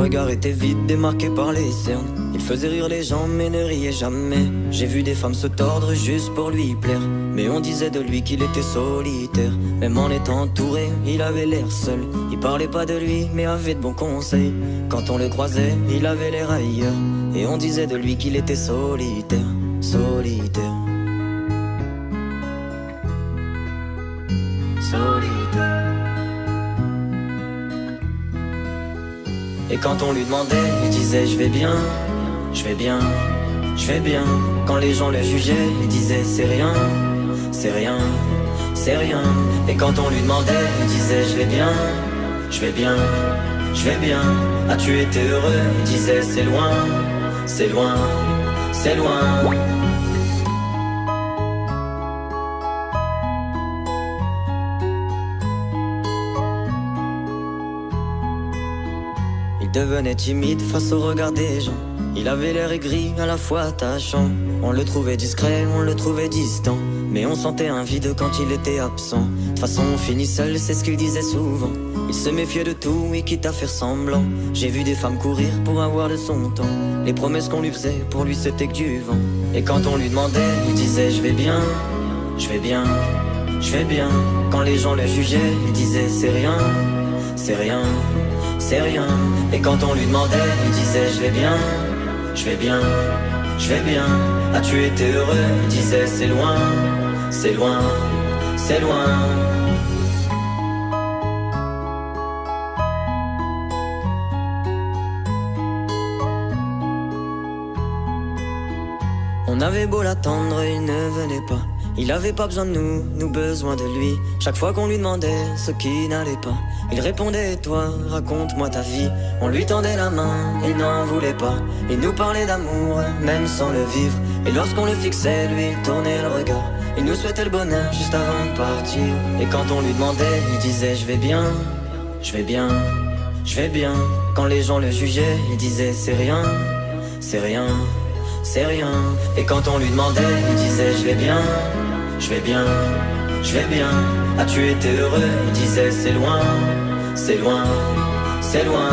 regard était vide, démarqué par les cernes. Il faisait rire les gens mais ne riait jamais. J'ai vu des femmes se tordre juste pour lui plaire, mais on disait de lui qu'il était solitaire. Même en étant entouré, il avait l'air seul. Il parlait pas de lui mais avait de bons conseils. Quand on le croisait, il avait l'air ailleurs, et on disait de lui qu'il était solitaire. Solitaire. Solitaire. Et quand on lui demandait, il disait je vais bien, je vais bien, je vais bien. Quand les gens le jugeaient, il disait c'est rien, c'est rien, c'est rien. Et quand on lui demandait, il disait je vais bien, je vais bien, je vais bien. As-tu été heureux? Il disait c'est loin, c'est loin, c'est loin. Il devenait timide face au regard des gens. Il avait l'air aigri, à la fois attachant. On le trouvait discret, on le trouvait distant, mais on sentait un vide quand il était absent. De toute façon on finit seul, c'est ce qu'il disait souvent. Il se méfiait de tout et quitte à faire semblant. J'ai vu des femmes courir pour avoir de son temps. Les promesses qu'on lui faisait, pour lui c'était que du vent. Et quand on lui demandait, il disait je vais bien, je vais bien, je vais bien. Quand les gens le jugeaient, il disait c'est rien, c'est rien, c'est rien. Et quand on lui demandait, il disait je vais bien, je vais bien, je vais bien. As-tu été heureux? Il disait c'est loin, c'est loin, c'est loin. On avait beau l'attendre, il ne venait pas. Il avait pas besoin de nous, nous besoin de lui. Chaque fois qu'on lui demandait ce qui n'allait pas, il répondait toi, raconte-moi ta vie. On lui tendait la main, il n'en voulait pas. Il nous parlait d'amour, même sans le vivre. Et lorsqu'on le fixait, lui, il tournait le regard. Il nous souhaitait le bonheur juste avant de partir. Et quand on lui demandait, il disait je vais bien, je vais bien, je vais bien. Quand les gens le jugeaient, il disait c'est rien, c'est rien, c'est rien. Et quand on lui demandait, il disait je vais bien, je vais bien, je vais bien. As-tu été heureux? Il disait c'est loin, c'est loin, c'est loin.